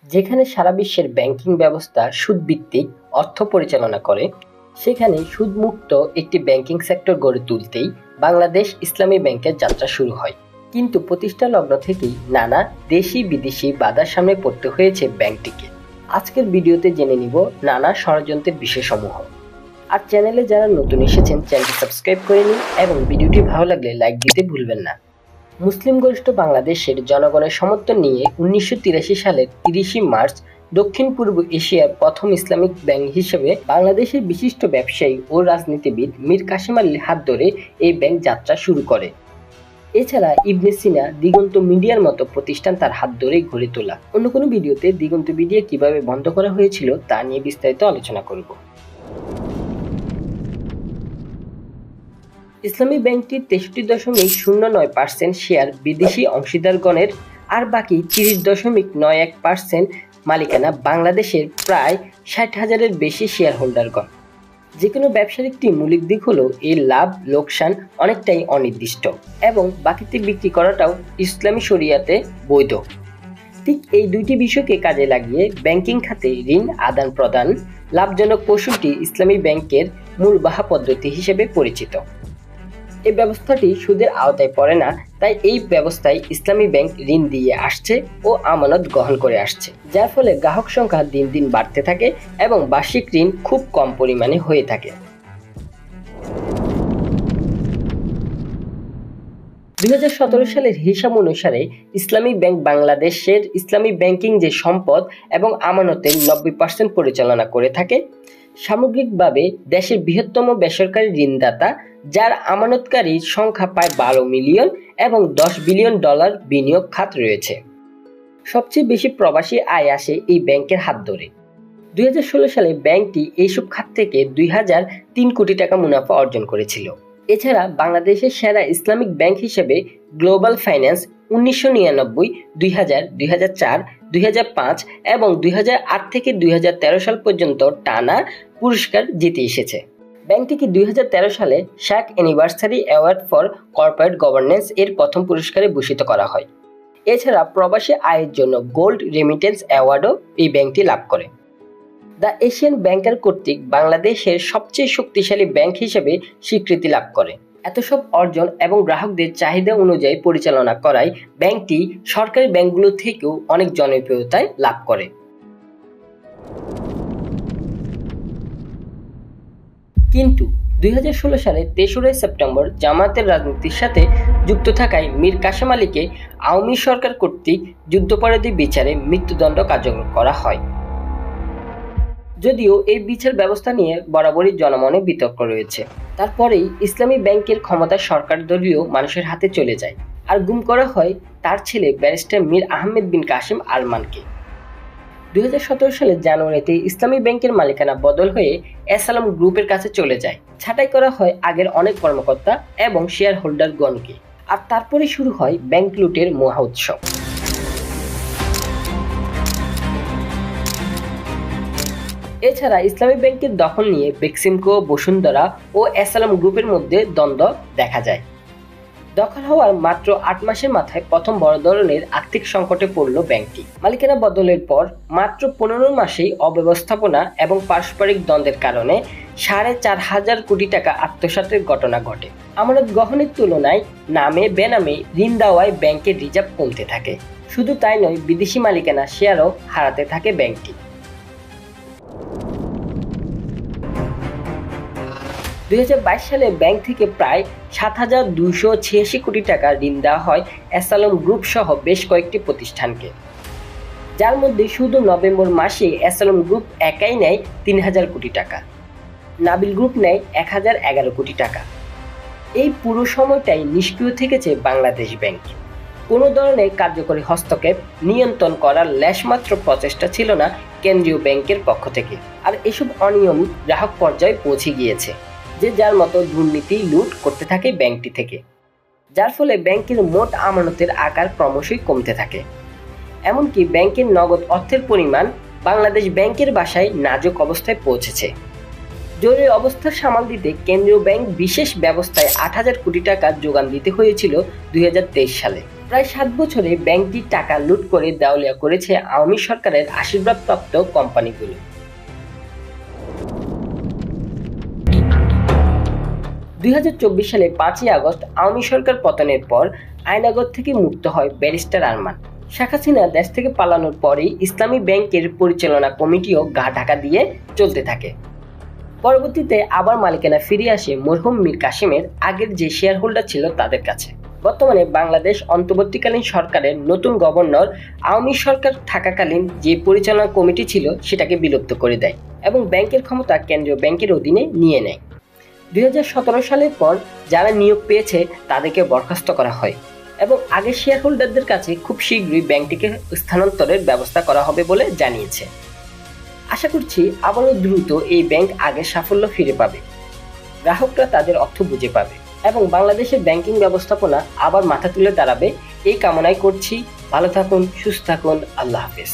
যেখানে সারা বিশ্বের ব্যাংকিং ব্যবস্থা সুদভিত্তিক অর্থ পরিচালনা করে, সেখানে সুদমুক্ত একটি ব্যাংকিং সেক্টর গড়ে তুলতেই বাংলাদেশ ইসলামী ব্যাংকের যাত্রা শুরু হয়। কিন্তু প্রতিষ্ঠা লগ্ন থেকেই নানা দেশি বিদেশি বাধার সামনে পড়তে হয়েছে ব্যাংকটিকে। আজকের ভিডিওতে জেনে নিব নানা ষড়যন্ত্রের বিষয়সমূহ। আর চ্যানেলে যারা নতুন এসেছেন চ্যানেলটি সাবস্ক্রাইব করে নিন এবং ভিডিওটি ভালো লাগলে লাইক দিতে ভুলবেন না। মুসলিম গরিষ্ঠ বাংলাদেশের জনগণের সমর্থন নিয়ে 1983 সালের 30 মার্চ দক্ষিণ পূর্ব এশিয়ার প্রথম ইসলামিক ব্যাংক হিসেবে বাংলাদেশের বিশিষ্ট ব্যবসায়ী ও রাজনীতিবিদ মীর কাসেম আলীর হাত ধরে এই ব্যাংক যাত্রা শুরু করে। এছাড়া ইবনে সিনা, দিগন্ত মিডিয়ার মতো প্রতিষ্ঠান তার হাত ধরেই গড়ে তোলা। অন্য কোনো ভিডিওতে দিগন্ত মিডিয়া কিভাবে বন্ধ করা হয়েছিল তা নিয়ে বিস্তারিত আলোচনা করব। ইসলামী ব্যাংকটির 63.09% শেয়ার বিদেশি অংশীদারগণের, আর বাকি 30.91% মালিকানা বাংলাদেশের প্রায় 60,000-এর বেশি শেয়ার হোল্ডারগণ। যে কোনো ব্যবসার একটি মৌলিক দিক হলো এর লাভ লোকসান অনেকটাই অনির্দিষ্ট এবং বাকিতে বিক্রি করাটাও ইসলামী শরিয়াতে বৈধ। ঠিক এই দুইটি বিষয়কে কাজে লাগিয়ে ব্যাংকিং খাতে ঋণ আদান প্রদান লাভজনক কৌশলটি ইসলামী ব্যাংকের মূল বাহা পদ্ধতি হিসেবে পরিচিত। এই ব্যবস্থাটি সুদের আওতায় পড়ে না, তাই এই ব্যবস্থায় ইসলামী ব্যাংক ঋণ দিয়ে আসছে ও আমানত গ্রহণ করে আসছে, যার ফলে গ্রাহক সংখ্যা দিন দিন বাড়তে থাকে এবং বার্ষিক ঋণ খুব কম পরিমাণে হয়ে থাকে। 2017 সালের হিসাব অনুসারে ইসলামী ব্যাংক বাংলাদেশের ইসলামী ব্যাংকিং যে সম্পদ এবং আমানতের 90% পরিচালনা করে থাকে। সামগ্রিকভাবে দেশের বৃহত্তম বেসরকারি ঋণদাতা, যার আমানতকারীর সংখ্যা প্রায় 12 মিলিয়ন এবং $10 বিলিয়ন বিনিয়োগ খাত রয়েছে। সবচেয়ে বেশি প্রবাসী আয় আসে এই ব্যাংকের হাত ধরে। 2016 সালে ব্যাংকটি এইসব খাত থেকে 2003 কোটি টাকা মুনাফা অর্জন করেছিল। এছাড়া বাংলাদেশের সেরা ইসলামিক ব্যাংক হিসেবে গ্লোবাল ফাইন্যান্স 1999, 2000, 2004, 2005 এবং 2008 থেকে 2013 সাল পর্যন্ত টানা পুরস্কার জিতে এসেছে। ব্যাংকটিকে 2013 সালে শাক anniversary award for corporate governance এর প্রথম পুরস্কারে ভূষিত করা হয়। এছাড়া প্রবাসী আয়ের জন্য গোল্ড রেমিটেন্স অ্যাওয়ার্ডও এই ব্যাংকটি লাভ করে। দ্য এশিয়ান ব্যাংকার কর্তৃক বাংলাদেশের সবচেয়ে শক্তিশালী ব্যাংক হিসেবে স্বীকৃতি লাভ করে। এত সব অর্জন এবং গ্রাহকদের চাহিদা অনুযায়ী পরিচালনা করায় ব্যাংকটি সরকারি ব্যাংকগুলো থেকেও অনেক জনপ্রিয়তায় লাভ করে। কিন্তু 2016 সালে 3রা সেপ্টেম্বর জামায়াতের রাজনীতির সাথে যুক্ত থাকায় মীর কাসেম আলীকে আওয়ামী সরকার কর্তৃক যুদ্ধাপরাধী বিচারে মৃত্যুদণ্ড কার্যকর করা হয়। যদিও এই বিচার ব্যবস্থা নিয়ে বরাবরই জনমনে বিতর্ক রয়েছে। তারপরেই ইসলামী ব্যাংকের ক্ষমতা সরকার দলীয় মানুষের হাতে চলে যায় আর গুম করা হয় তার ছেলে ব্যারিস্টার মীর আহমেদ বিন কাসেম আরমানকে। 2017 সালের জানুয়ারিতে ইসলামী ব্যাংকের মালিকানা বদল হয়ে এসআলম গ্রুপের কাছে চলে যায়। ছাঁটাই করা হয় আগের অনেক কর্মকর্তা এবং শেয়ার হোল্ডারগণকে, আর তারপরে শুরু হয় ব্যাংক লুটের মহা উৎসব। এছাড়া ইসলামী ব্যাংকের দখল নিয়ে বেক্সিমকো, বসুন্ধরা ও এসআলম গ্রুপের মধ্যে দ্বন্দ্ব দেখা যায়। দখল হওয়ার মাত্র 8 মাসের মাথায় প্রথম বড় ধরনের আর্থিক সংকটে পড়ল ব্যাংকটি। মালিকানা বদলের পর মাত্র 15 মাসেই অব্যবস্থাপনা এবং পারস্পরিক দ্বন্দ্বের কারণে 4,500 কোটি টাকা আত্মসাতের ঘটনা ঘটে। আমানত গ্রহণের তুলনায় নামে বেনামে ঋণ দেওয়ায় ব্যাংকের রিজার্ভ কমতে থাকে। শুধু তাই নয়, বিদেশি মালিকানা শেয়ারও হারাতে থাকে ব্যাংকটি। 2022 সালে ব্যাংক থেকে প্রায় 7,286 কোটি টাকা ঋণ দেওয়া হয় এসআলম গ্রুপ সহ বেশ কয়েকটি প্রতিষ্ঠানকে, যার মধ্যে শুধু নভেম্বর মাসে এসআলম গ্রুপ একাই নেয় 3,000 কোটি টাকা, নাবিল গ্রুপ নেয় 1,011 কোটি টাকা। এই পুরো সময়টাই নিষ্ক্রিয় থেকেছে বাংলাদেশ ব্যাংক। কোনো ধরনের কার্যকরী হস্তক্ষেপ নিয়ন্ত্রণ করার লেশমাত্র প্রচেষ্টা ছিল না কেন্দ্রীয় ব্যাংকের পক্ষ থেকে। আর এসব অনিয়ম গ্রাহক পর্যায়ে পৌঁছে গিয়েছে, যে যার মতো দুর্নীতি লুট করতে থাকে ব্যাংকটি থেকে, যার ফলে ব্যাংকের মোট আমানতের আকার ক্রমশই কমতে থাকে। এমনকি ব্যাংকের নগদ অর্থের পরিমাণ বাংলাদেশ ব্যাংকের বাসায় নাজুক অবস্থায় পৌঁছেছে। জরুরি অবস্থা সামাল দিতে কেন্দ্রীয় ব্যাংক বিশেষ ব্যবস্থায় 8,000 কোটি টাকা যোগান দিতে হয়েছিল 2023 সালে। প্রায় 7 বছরে ব্যাংকটির টাকা লুট করে দেওয়ালিয়া করেছে আওয়ামী সরকারের আশীর্বাদপ্রাপ্ত কোম্পানিগুলো। 2024 সালে 5ই আগস্ট আওয়ামী সরকার পতনের পর আয়নাগর থেকে মুক্ত হয় ব্যারিস্টার আরমান। শেখ হাসিনা দেশ থেকে পালানোর পরেই ইসলামী ব্যাংকের পরিচালনা কমিটিও গা ঢাকা দিয়ে চলতে থাকে। পরবর্তীতে আবার মালিকানা ফিরে আসে মরহুম মীর কাসেমের আগের যে শেয়ার হোল্ডার ছিল তাদের কাছে। বর্তমানে বাংলাদেশ অন্তর্বর্তীকালীন সরকারের নতুন গভর্নর আওয়ামী সরকার থাকাকালীন যে পরিচালনা কমিটি ছিল সেটাকে বিলুপ্ত করে দেয় এবং ব্যাংকের ক্ষমতা কেন্দ্রীয় ব্যাংকের অধীনে নিয়ে নেয়। 2017 সালের পর যারা নিয়োগ পেয়েছে তাদেরকে বরখাস্ত করা হয় এবং আগের শেয়ার হোল্ডারদের কাছে খুব শীঘ্রই ব্যাংকটিকে স্থানান্তরের ব্যবস্থা করা হবে বলে জানিয়েছে। আশা করছি আবারও দ্রুত এই ব্যাংক আগের সাফল্য ফিরে পাবে, গ্রাহকরা তাদের অর্থ বুঝে পাবে এবং বাংলাদেশের ব্যাংকিং ব্যবস্থাপনা আবার মাথা তুলে দাঁড়াবে এই কামনাই করছি। ভালো থাকুন, সুস্থ থাকুন, আল্লাহ হাফেজ।